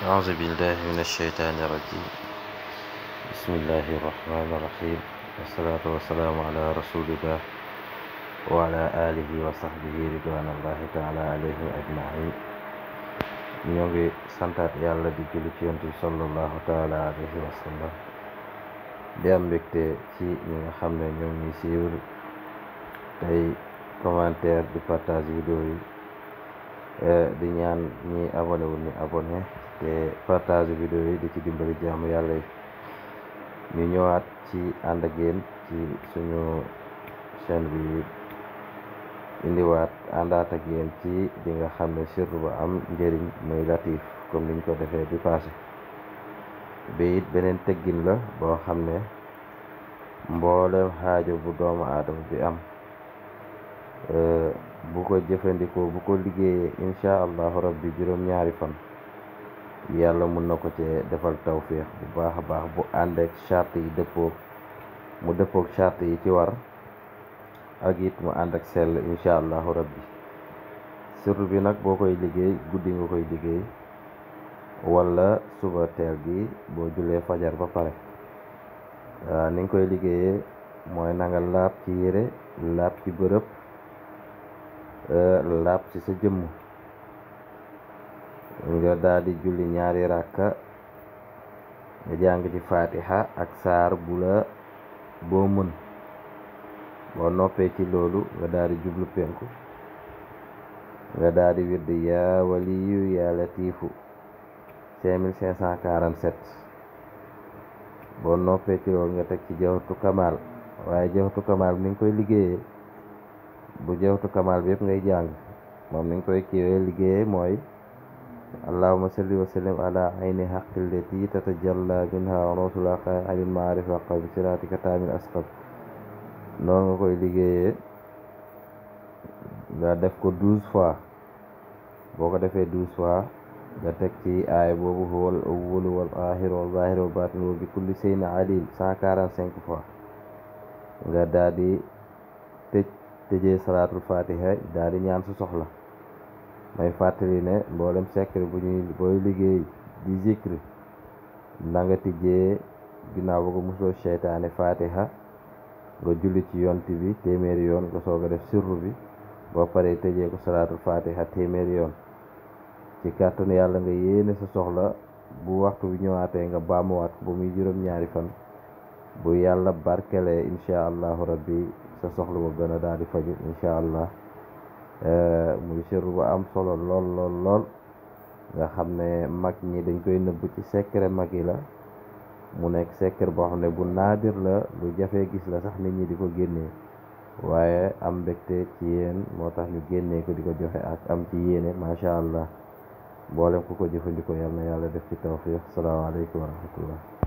أعوذ بالله من الشيطان الرجيم. بسم الله الرحمن الرحيم، والصلاة والسلام على رسول الله وعلى آله وصحبه رضوان الله تعالى عليهم أجمعين. ñoo ngi santaat yàlla di julli ci yonent bi sallallahu taala alayhi wa sallam, di am mbégte ci ñi nga xam ne ñoo ngi suivre tey commentaire di partage vidéo yi, di ñaan ñi abonné wu ñu abonné te partage vidéo yi di ci dimbali jaamu yàlla yi. ñu ñëwaat ci ànd ak yéen ci suñu chaîne bi, indiwaat àndaat ak yéen ci di nga xam ne sirru ba am njëriñ muy latif, comme niñ ko defee bi passé bi it beneen teggin la boo xam ne mboolem xaajo bu doomu aadama bi am bu ko jëfandikoo, bu ko liggéeyee incha allahu rabbi juróom-ñaari fan yàlla mun na ko cee defal tawfiix bu baax a baax, bu ànd ak charte yi dëppoog charte yi ci war, ak it mu ànd ak sell incha allahu rabbi. sirru bi nag boo koy liggéey guddi nga koy liggéey wala suba teel gi boo julee fajar ba pare. ni nga koy liggéeyee mooy na nga laab ci yére, laab ci bërëb, laab ci sa jëmm, nga daal di julli ñaari ràkka, nga jàng ci fatiha ak saar bu la boo mën. boo noppee ci loolu nga daal di jublu penku, nga daal di wird yaa waliyu yaa latifu 5547. boo noppee ci loolu nga teg ci jawhatu kamal, waaye jawhatu kamal bi ni nga koy liggéeyee bu jawhatu kamal bi yëpp ngay jàng, moom ni nga koy kiiwee liggéeyee mooy allahumma salli wa sallim ala ayni haqqillati tatajalla minha rasulullah alil maarif wa qabi siratika taamil asqab. noonu nga koy liggéeyee, nga def ko 12 fois. boo ko defee 12 fois nga teg ci aaya boobu huwal awwalu wal aaxiru wal zaahiru wal baatinu wa bi kulli shay'in aliim 145 fois. nga daal di tëjee salaatul fatiha, daal di ñaan su soxla. may fàttali ne mboolem secret booy liggéey di zikri na nga tijjee ginnaaw ba ko musoo seytaane fatiha, nga julli ci yonent bi téeméeri yoon, nga soog a def sirru bi, boo paree tëjee ko salaatul fatiha téeméeri yoon. ci kàttanu yàlla nga yéene sa soxla, bu waxtu bi ñëwaatee nga baamuwaat ba muy juróom-ñaari fan. bu yàlla barkelee incha allahu rabbi sa soxla ba gën a daal di faju incha allah. muy sirru bu am solo lool nga xam ne mag ñi dañ koy nëbb ci secret mag yi la. mu nekk secret boo xam ne bu naadir la, lu jafee gis la sax nit ñi di ko génnee, waaye am mbégte ci yéen moo tax ñu génnee ko di ko joxe ak am ci yéene macha allah. mboolem ku ko jëfandikoo yal na yàlla def ci tawfiq. salaamaaleykum wa rahmatullah.